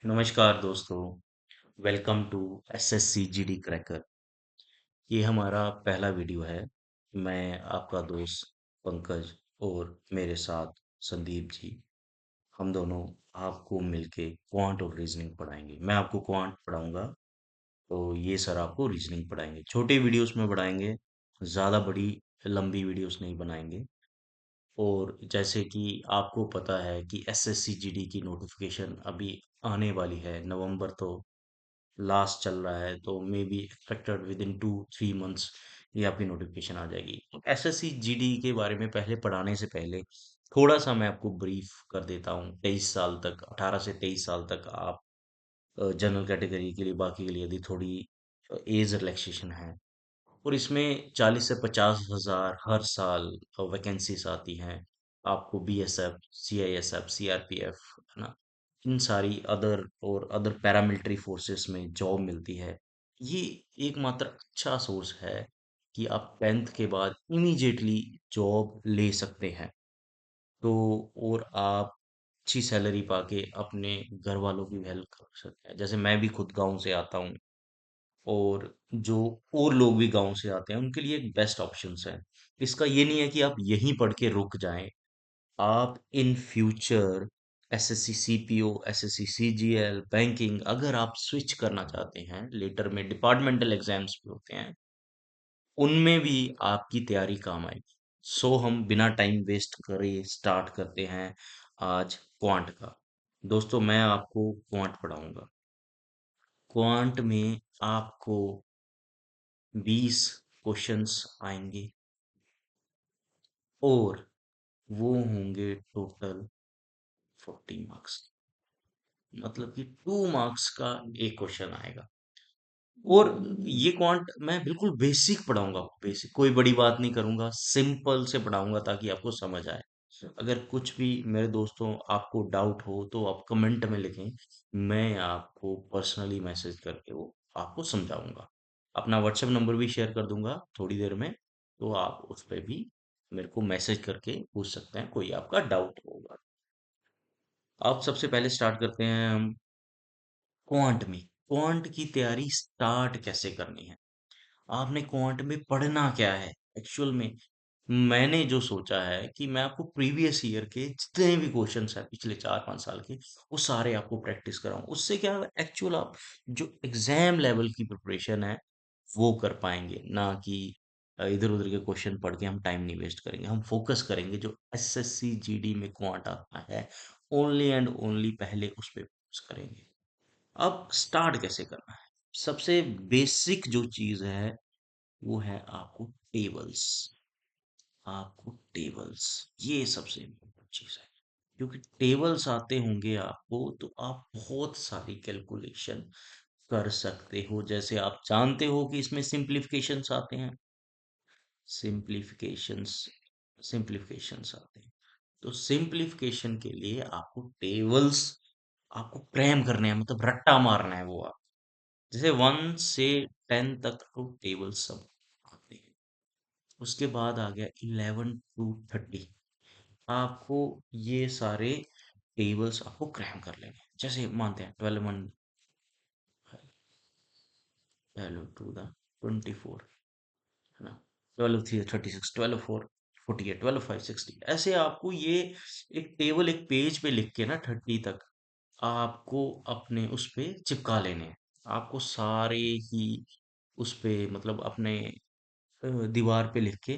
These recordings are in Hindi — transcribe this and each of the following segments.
नमस्कार दोस्तों। Welcome to SSC GD cracker. ये हमारा पहला वीडियो है। मैं आपका दोस्त पंकज और मेरे साथ संदीप जी, हम दोनों आपको मिलके क्वांट और रीजनिंग पढ़ाएंगे। मैं आपको क्वांट पढ़ाऊंगा, तो ये सर आपको रीजनिंग पढ़ाएंगे। छोटे वीडियोस में पढ़ाएंगे, ज़्यादा बड़ी लंबी वीडियोस नहीं बनाएंगे। और जैसे कि आपको पता है कि एसएससी जीडी की नोटिफिकेशन अभी आने वाली है। नवंबर तो लास्ट चल रहा है, तो may be expected with in 2-3 months ये आपकी नोटिफिकेशन आ जाएगी। एसएससी जीडी के बारे में पहले पढ़ाने से पहले थोड़ा सा मैं आपको ब्रीफ कर देता हूँ। 23 साल तक, 18 से 23 साल तक आप जनरल कैटेगरी के लिए, बाकी के लिए यदि थोड़ी एज रिलैक्सेशन है, और इसमें 40 से 50 हज़ार हर साल वैकेंसीज आती हैं। आपको बीएसएफ, सीआईएसएफ, सीआरपीएफ, है ना, इन सारी अदर और अदर पैरामिलिट्री फोर्सेस में जॉब मिलती है। ये एकमात्र अच्छा सोर्स है कि आप 10th के बाद इमीडिएटली जॉब ले सकते हैं। तो और आप अच्छी सैलरी पाके अपने घर वालों की हेल्प कर सकते हैं। जैसे मैं भी खुद गांव से आता हूँ, और जो और लोग भी गांव से आते हैं उनके लिए एक बेस्ट ऑप्शंस है। इसका ये नहीं है कि आप यहीं पढ़ के रुक जाएं। आप in future SSC CPO, SSC CGL, banking, अगर आप स्विच करना चाहते हैं, लेटर में डिपार्टमेंटल एग्जाम्स भी होते हैं, उनमें भी आपकी तैयारी काम आएगी। सो हम बिना टाइम वेस्ट करे स्टार्ट करते हैं आज क्वांट का। दोस्तों, मैं आपको क्वांट पढ़ाऊंगा। क्वांट में आपको 20 क्वेश्चंस आएंगे, और वो होंगे टोटल 40 मार्क्स। मतलब कि 2 मार्क्स का एक क्वेश्चन आएगा। और ये क्वांट मैं बिल्कुल बेसिक पढ़ाऊंगा आपको, बेसिक, कोई बड़ी बात नहीं करूंगा, सिंपल से पढ़ाऊंगा ताकि आपको समझ आए। अगर कुछ भी मेरे दोस्तों आपको डाउट हो तो आप कमेंट में लिखें, मैं आपको पर्सनली मैसेज करके वो आपको समझाऊंगा। अपना व्हाट्सएप नंबर भी शेयर कर दूंगा थोड़ी देर में, तो आप उस पर भी मेरे को मैसेज करके पूछ सकते हैं, कोई आपका डाउट होगा। अब सबसे पहले स्टार्ट करते हैं हम क्वांट में। क्वांट की तैयारी स्टार्ट कैसे करनी है, आपने क्वांट में पढ़ना क्या है एक्चुअल में। मैंने जो सोचा है कि मैं आपको प्रीवियस ईयर के जितने भी क्वेश्चंस हैं पिछले 4-5 साल के, वो सारे आपको प्रैक्टिस कराऊं। उससे क्या एक्चुअल आप जो एग्जाम लेवल की प्रिपरेशन है वो कर पाएंगे, ना कि इधर उधर के क्वेश्चन पढ़ के हम टाइम नहीं वेस्ट करेंगे। हम फोकस करेंगे जो एसएससी जीडी में क्वांट आता है, ओनली एंड ओनली पहले उस पर फोकस करेंगे। अब स्टार्ट कैसे करना है, सबसे बेसिक जो चीज है वो है आपको टेबल्स। आपको टेबल्स, ये सबसे इम्पोर्टेंट चीज है, क्योंकि टेबल्स आते होंगे आपको तो आप बहुत सारी कैलकुलेशन कर सकते हो। जैसे आप जानते हो कि इसमें सिंप्लीफिकेशंस आते हैं, सिंप्लीफिकेशंस सिंप्लीफिकेशंस आते हैं। तो सिंप्लीफिकेशन के लिए आपको टेबल्स आपको क्रैम करने हैं, मतलब रट्टा मारना है वो आप। जैसे 1 से 10 तक तो टेबल सब आते हैं। उसके बाद आ गया 11 to 30। आपको ये सारे टेबल्स आपको क्रैम कर लेंगे। जैसे मानते हैं 12 1, 12 2 24, है ना, 12 3 36, 12 4 48, 12 5 60, ऐसे आपको ये एक टेबल एक पेज पे लिख के ना 30 तक आपको अपने उस पे चिपका लेने हैं। आपको सारे ही उस पे, मतलब अपने दीवार पे लिख के,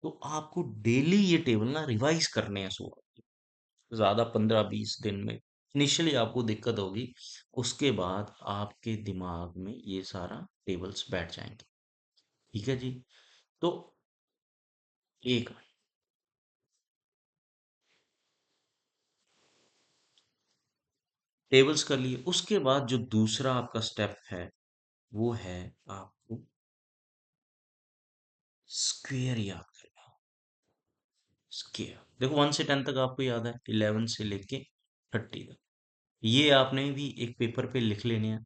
तो आपको डेली ये टेबल ना रिवाइज करने हैं सुबह। ज्यादा 15-20 दिन में इनिशियली आपको दिक्कत होगी, उसके बाद आपके दिमाग में ये सारा टेबल्स बैठ जाएंगे। ठीक है जी। तो एक टेबल्स कर लिए, उसके बाद जो दूसरा आपका स्टेप है वो है आपको स्क्वेयर याद करना। स्क्वेयर देखो, 1 से 10 तक आपको याद है, 11 से लेके 30 तक ये आपने भी एक पेपर पे लिख लेने हैं।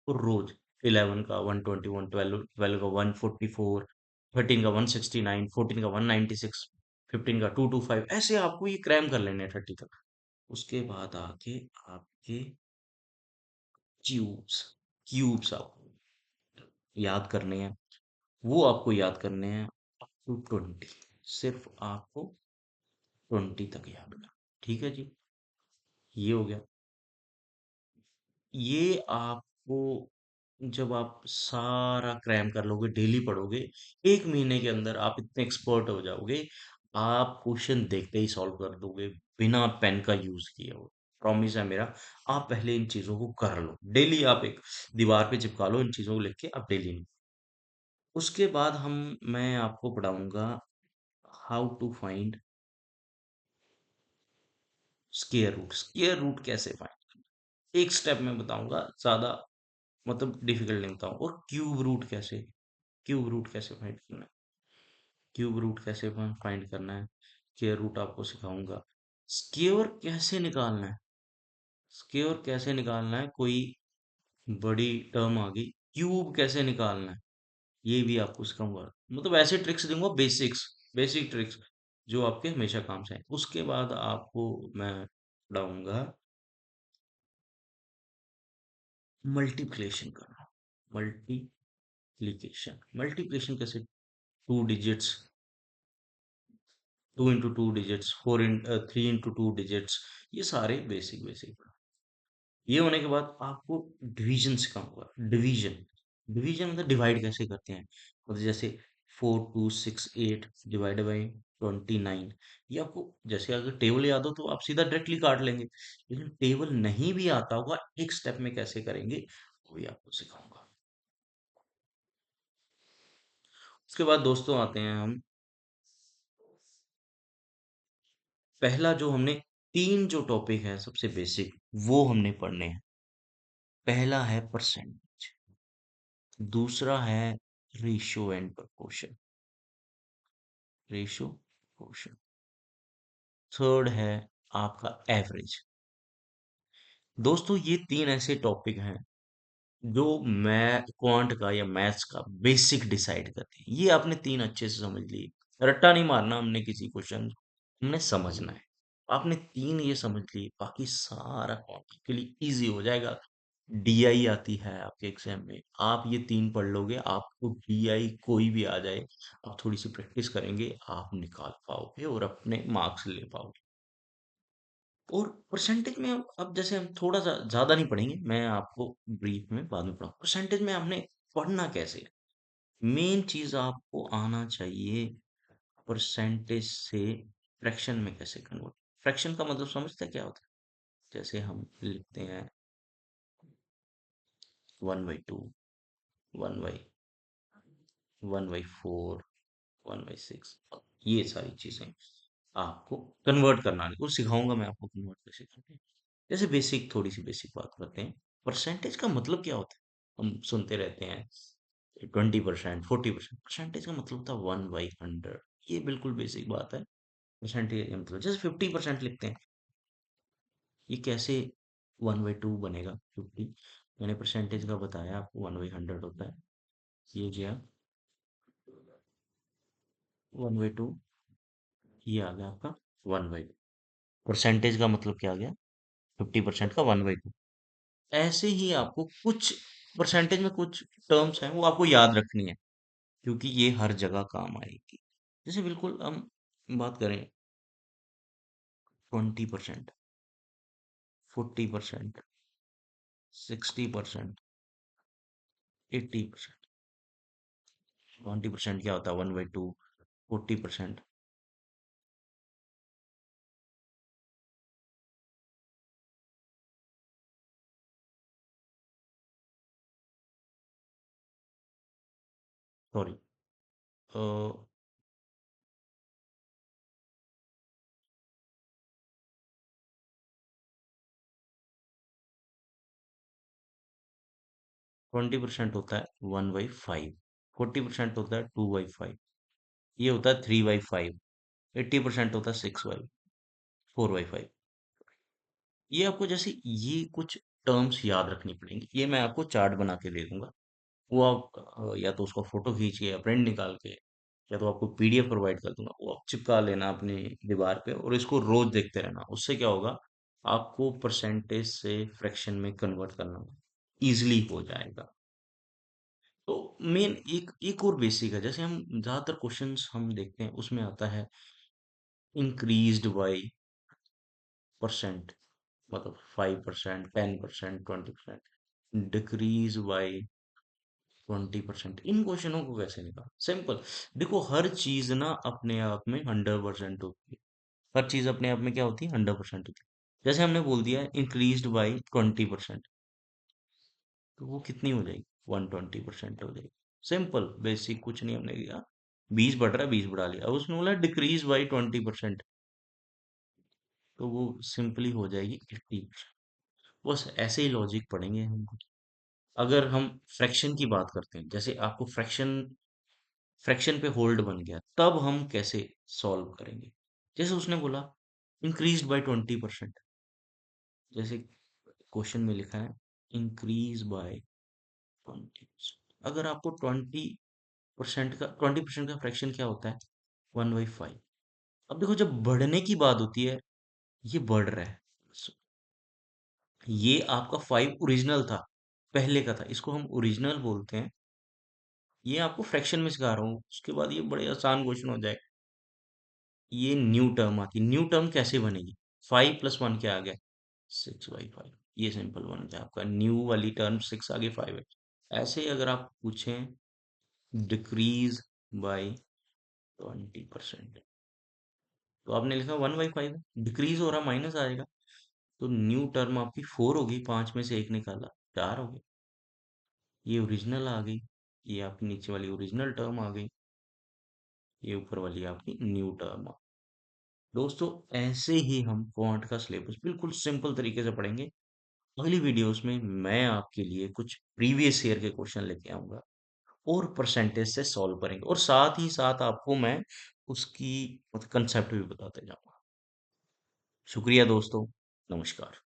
और रोज 11 का 121, 12 का 144, 13 का 169, 14 का 196, 15 का 225, ऐसे आपको ये क्रैम कर लेने हैं 30 तक। उसके बाद आके आपके क्यूब्स। क्यूब्स आपको याद करने हैं, वो आपको याद करने हैं अप टू 20। सिर्फ आपको 20 तक याद करना। ठीक है जी, ये हो गया। ये आपको जब आप सारा क्रैम कर लोगे, डेली पढ़ोगे, 1 महीने के अंदर आप इतने एक्सपर्ट हो जाओगे, आप क्वेश्चन देखते ही सॉल्व कर दोगे बिना पेन का यूज किए हो। प्रॉमिस है मेरा। आप पहले इन चीजों को कर लो, डेली आप एक दीवार पे चिपका लो इन चीजों को लिख के, आप डेली। उसके बाद हम मैं आपको पढ़ाऊंगा how to find square root. Square root कैसे फाइंड, एक स्टेप में बताऊंगा, ज्यादा मतलब डिफिकल्ट नहीं बताऊंगा। और क्यूब रूट कैसे, क्यूब रूट कैसे फाइंड करना है, क्यूब रूट कैसे फाइंड करना है, स्क्वायर रूट आपको सिखाऊंगा। स्क्वायर कैसे निकालना है, स्क्वायर कैसे निकालना है, कोई बड़ी टर्म आ गई, क्यूब कैसे निकालना है, ये भी आपको सिखाऊंगा। मतलब ऐसे ट्रिक्स दूंगा, बेसिक्स, बेसिक ट्रिक्स जो आपके हमेशा काम से आए। उसके बाद आपको मैं पढ़ाऊंगा मल्टीप्लिकेशन करना। मल्टीप्लिकेशन, मल्टीप्लिकेशन कैसे, 2 digits, 2 into 2 digits, 3 into 2 digits, ये सारे बेसिक बेसिक। ये होने के बाद आपको डिवीजन सिखाऊंगा। डिवीजन, डिवीजन मतलब डिवाइड कैसे करते हैं। मतलब जैसे 4 2 6 8 डिवाइड बाई 29। ये आपको जैसे अगर टेबल याद हो तो आप सीधा डायरेक्टली काट लेंगे, लेकिन टेबल नहीं भी आता होगा, एक स्टेप में कैसे करेंगे वो भी आपको सिखाऊंगा। उसके बाद दोस्तों आते हैं हम, पहला जो हमने, तीन जो टॉपिक है सबसे बेसिक, वो हमने पढ़ने हैं। पहला है परसेंटेज, दूसरा है ratio and proportion, ratio proportion, third है आपका एवरेज। दोस्तों ये तीन ऐसे टॉपिक हैं जो मैं क्वांट का या मैथ्स का बेसिक डिसाइड करते हैं। ये आपने तीन अच्छे से समझ लिए, रट्टा नहीं मारना हमने किसी क्वेश्चन, हमने समझना है। आपने तीन ये समझ लिए, बाकी सारा क्वांट के लिए इजी हो जाएगा। डीआई आती है आपके एग्जाम में, आप ये तीन पढ़ लोगे, आपको डीआई कोई भी आ जाए, आप थोड़ी सी प्रैक्टिस करेंगे, आप निकाल पाओगे और अपने मार्क्स ले पाओगे। और परसेंटेज में अब जैसे हम थोड़ा सा ज्यादा नहीं पढ़ेंगे, मैं आपको ब्रीफ में बाद में पढ़ाऊँ। परसेंटेज में हमने पढ़ना कैसे, मेन चीज आपको आना चाहिए, परसेंटेज से फ्रैक्शन में कैसे कन्वर्ट। फ्रैक्शन का मतलब समझते हैं क्या होता है, जैसे हम लिखते हैं 1/2, 1/4, 1/6, ये सारी चीजें आपको कन्वर्ट करना है, वो सिखाऊंगा मैं आपको कन्वर्ट कैसे करते हैं। जैसे बेसिक, थोड़ी सी बेसिक बात करते हैं, परसेंटेज का मतलब क्या होता है। हम सुनते रहते हैं 20%, 40%, परसेंटेज का मतलब होता है 1/100। ये बिल्कुल बेसिक बात है। परसेंटेज का मतलब जैसे 50% लिखते हैं, ये कैसे 1/2 बनेगा 50। मैंने परसेंटेज का बताया आपको, 1/100 होता है। ये गया 1/2, ये आ गया आपका 1/2। परसेंटेज का मतलब क्या आ गया, 50% का 1/2। ऐसे ही आपको कुछ परसेंटेज में कुछ टर्म्स हैं वो आपको याद रखनी है, क्योंकि ये हर जगह काम आएगी। जैसे बिल्कुल हम बात करें 20%, 40%, 60%, 80%। 20% क्या होता है, 1/2। 40%, सॉरी, 20% होता है 1/5, 40% होता है 2/5, ये होता है 3/5, 80% होता है 4/5। ये आपको जैसे ये कुछ टर्म्स याद रखनी पड़ेंगी, ये मैं आपको चार्ट बना के दे दूंगा। वो आप या तो उसका फोटो खींच के या प्रिंट निकाल के, या तो आपको पीडीएफ प्रोवाइड कर दूंगा, वो आप चिपका लेना अपनी दीवार पे और इसको रोज देखते रहना। उससे क्या होगा, आपको परसेंटेज से फ्रैक्शन में कन्वर्ट करना होगा। इजीली हो जाएगा। तो मेन एक एक और बेसिक है, जैसे हम ज्यादातर क्वेश्चंस हम देखते हैं उसमें आता है इंक्रीज्ड बाय परसेंट, मतलब 5%, 10%, 20%, डिक्रीज बाय 20%। इन क्वेश्चनों को कैसे निकाल, सिंपल। देखो हर चीज ना अपने आप में 100% होती है। हर चीज अपने आप में क्या होती है, 100% होती है। जैसे हमने बोल दिया इंक्रीज्ड बाई 20%, तो वो कितनी हो जाएगी, 120% हो जाएगी। सिंपल बेसिक, कुछ नहीं हमने किया। 20 बढ़ रहा है, 20 बढ़ा लिया। अब उसने बोला डिक्रीज बाई 20%, तो वो सिंपली हो जाएगी 80%। बस ऐसे ही लॉजिक पढ़ेंगे हम। अगर हम फ्रैक्शन की बात करते हैं, जैसे आपको फ्रैक्शन फ्रैक्शन पे होल्ड बन गया, तब हम कैसे सॉल्व करेंगे। जैसे उसने बोला इंक्रीज बाय 20%, जैसे क्वेश्चन में लिखा है इंक्रीज बाय 20%। अगर आपको 20% का फ्रैक्शन क्या होता है, 1/5। अब देखो जब बढ़ने की बात होती है, ये बढ़ रहा है। So, ये आपका 5 ओरिजिनल था, पहले का था, इसको हम ओरिजिनल बोलते हैं। ये आपको फ्रैक्शन में सिखा रहा हूँ, उसके बाद ये बड़े आसान क्वेश्चन हो जाए। ये न्यू टर्म आती है, न्यू टर्म कैसे बनेगी, 5 + 1 क्या आ गया, 6/5। ये सिंपल बन गया आपका न्यू वाली टर्म, 6 आगे 5 है। ऐसे ही अगर आप पूछें डिक्रीज बाय 20%, तो आपने लिखा 1/5 है, डिक्रीज हो रहा, माइनस आएगा, तो न्यू टर्म आपकी 4 होगी, 5 में से एक निकाला, 4 हो गई। ये ओरिजिनल आ गई, ये आपकी नीचे वाली ओरिजिनल टर्म आ गई, ये ऊपर वाली आपकी न्यू टर्म। दोस्तों ऐसे ही हम क्वांट का सिलेबस बिल्कुल सिंपल तरीके से पढ़ेंगे। अगली वीडियोस में मैं आपके लिए कुछ प्रीवियस ईयर के क्वेश्चन लेके आऊंगा और परसेंटेज से सॉल्व करेंगे, और साथ ही साथ आपको मैं उसकी कंसेप्ट भी बताते जाऊंगा। शुक्रिया दोस्तों, नमस्कार।